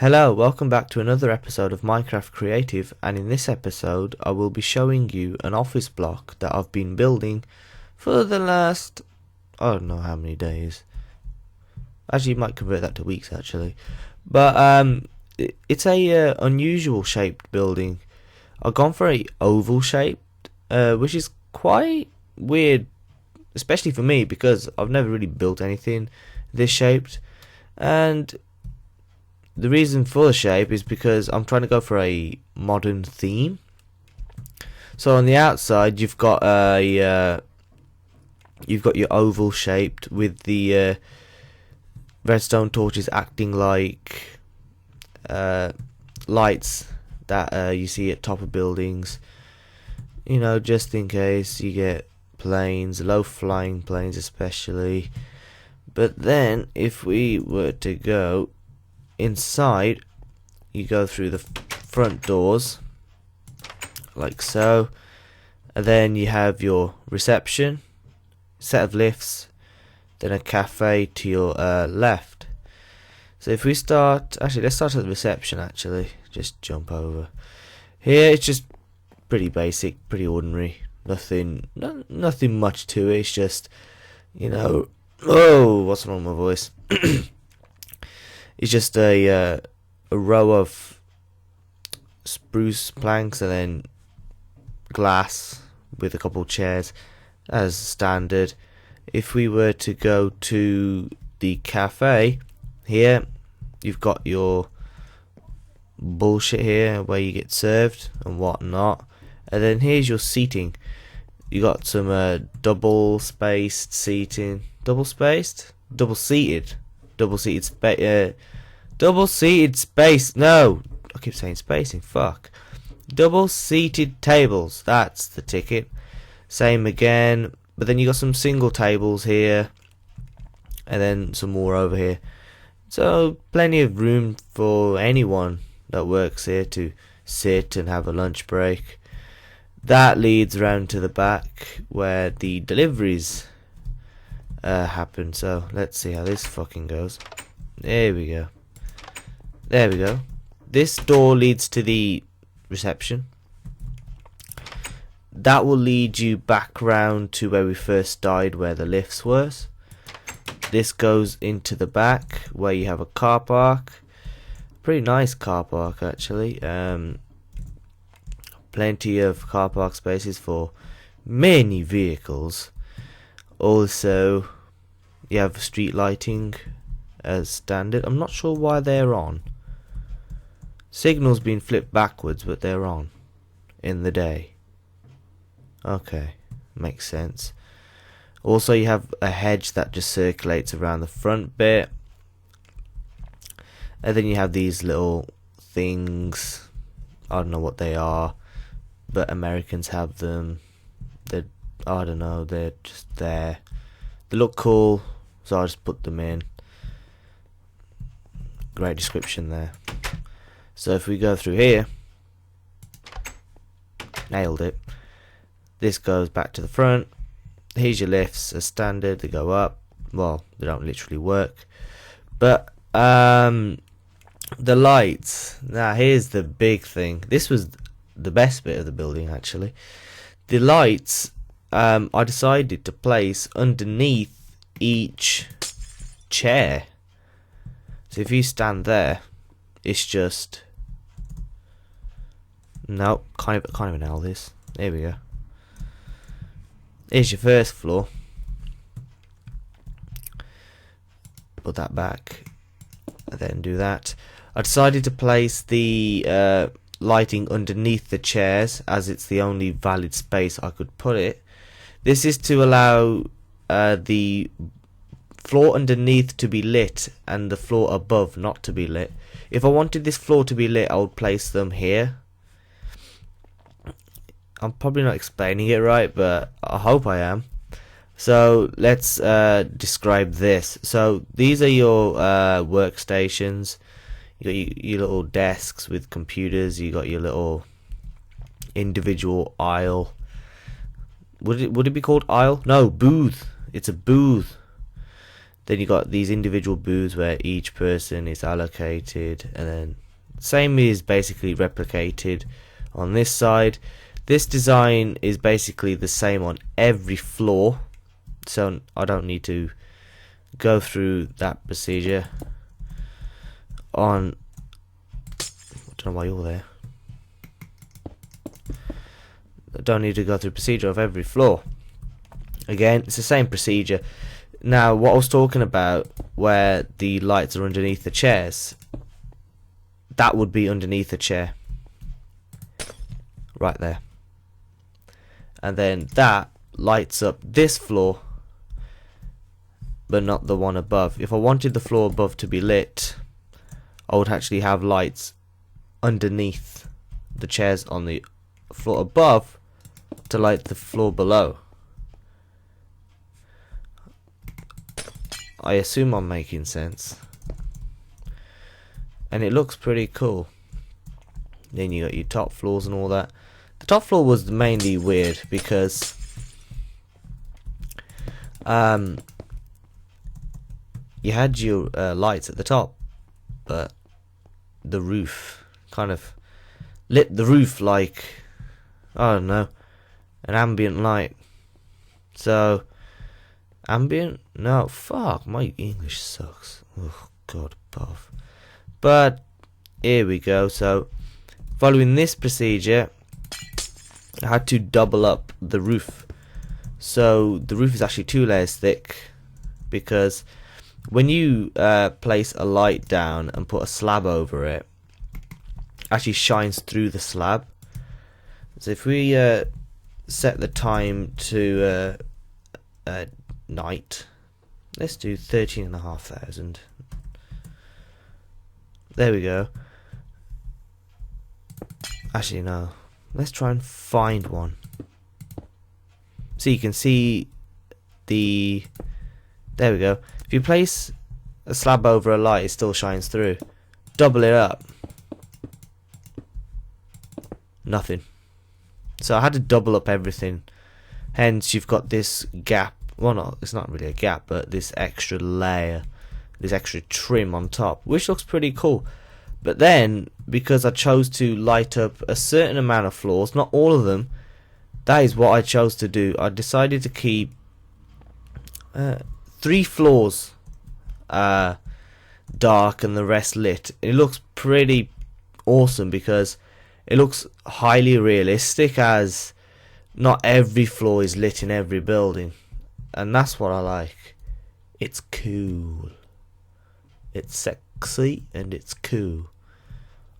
Hello, welcome back to another episode of Minecraft Creative, and in this episode I will be showing you an office block that I've been building for the last, I don't know how many days. Actually, you might convert that to weeks actually. But it's a unusual shaped building. I've gone for a oval shaped, which is quite weird, especially for me because I've never really built anything this shaped. And the reason for the shape is because I'm trying to go for a modern theme. So on the outside you've got your oval shaped with the redstone torches acting like lights that you see at top of buildings. You know, just in case you get planes, low flying planes especially. But then if we were to go inside, you go through the front doors like so, and then you have your reception, set of lifts, then a cafe to your left. So if we start, actually let's start at the reception. Actually just jump over here. It's just pretty basic, pretty ordinary, nothing much to it. It's just, you know, oh, what's wrong with my voice? It's just a row of spruce planks and then glass with a couple chairs as standard. If we were to go to the cafe, here you've got your bullshit here where you get served and whatnot, and then here's your seating. You got some double seated space. No, I keep saying spacing. Fuck. Double seated tables. That's the ticket. Same again. But then you got some single tables here, and then some more over here. So plenty of room for anyone that works here to sit and have a lunch break. That leads around to the back where the deliveries happen. So let's see how this fucking goes. There we go. This door leads to the reception. That will lead you back round to where we first died, where the lifts were. This goes into the back where you have a car park. Pretty nice car park actually. Plenty of car park spaces for many vehicles. Also, you have street lighting as standard. I'm not sure why they're on. Signal's been flipped backwards, but they're on in the day. Okay, makes sense. Also, you have a hedge that just circulates around the front bit, and then you have these little things. I don't know what they are, but Americans have them. I don't know, they're just there. They look cool, so I just put them in. Great description there. So if we go through here, nailed it. This goes back to the front. Here's your lifts as standard. They go up. Well, they don't literally work, but the lights. Now here's the big thing. This was the best bit of the building actually. The lights I decided to place underneath each chair. So if you stand there, it's just no, can't even nail this. There we go. Here's your first floor. Put that back, and then do that. I decided to place the lighting underneath the chairs, as it's the only valid space I could put it. This is to allow the floor underneath to be lit and the floor above not to be lit. If I wanted this floor to be lit, I would place them here. I'm probably not explaining it right, but I hope I am. So let's describe this. So these are your workstations. You got your little desks with computers. You got your little individual aisle. Would it be called aisle? No, booth. It's a booth. Then you got these individual booths where each person is allocated, and then same is basically replicated on this side. This design is basically the same on every floor, so I don't need to go through that procedure on. I don't know why you're there. I don't need to go through procedure of every floor. Again, it's the same procedure. Now, what I was talking about, where the lights are underneath the chairs, that would be underneath the chair, right there. And then that lights up this floor, but not the one above. If I wanted the floor above to be lit, I would actually have lights underneath the chairs on the floor above to light the floor below. I assume I'm making sense. And it looks pretty cool. Then you got your top floors and all that. The top floor was mainly weird because you had your lights at the top, but the roof kind of lit the roof like, I don't know, an ambient light. So ambient? No, fuck, my English sucks. Oh god above. But here we go. So following this procedure, I had to double up the roof. So the roof is actually 2 layers thick, because when you place a light down and put a slab over it, actually shines through the slab. So if we set the time to night, let's do 13,500. There we go. Actually no, let's try and find one. So you can see the, there we go. If you place a slab over a light, it still shines through. Double it up, nothing. So I had to double up everything. Hence you've got this gap. Well, no, it's not really a gap, but this extra layer, this extra trim on top, which looks pretty cool. But then, because I chose to light up a certain amount of floors, not all of them, that is what I chose to do. I decided to keep 3 floors dark and the rest lit. It looks pretty awesome because it looks highly realistic, as not every floor is lit in every building, and that's what I like. It's cool, it's sexy, and it's cool.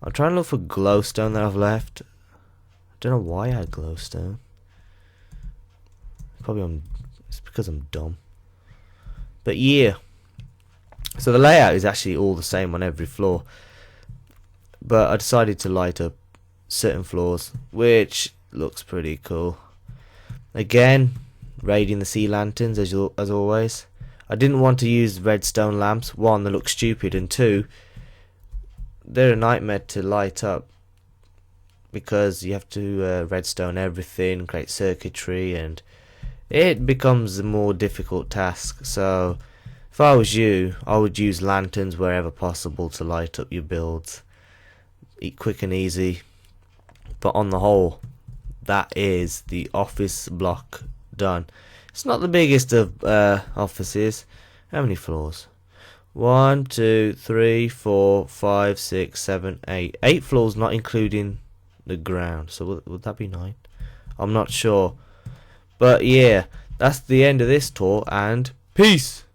I'm trying to look for glowstone that I've left. I don't know why I had glowstone. It's because I'm dumb. But yeah, so the layout is actually all the same on every floor, but I decided to light up certain floors, which looks pretty cool. Again, raiding the sea lanterns as always. I didn't want to use redstone lamps. 1, they look stupid, and 2, they're a nightmare to light up because you have to redstone everything, create circuitry, and it becomes a more difficult task. So if I was you, I would use lanterns wherever possible to light up your builds. Quick and easy. But on the whole, that is the office block done. It's not the biggest of offices. How many floors? 1, 2, 3, 4, 5, 6, 7, 8. 8 floors, not including the ground. So would that be 9? I'm not sure. But yeah, that's the end of this tour, and peace!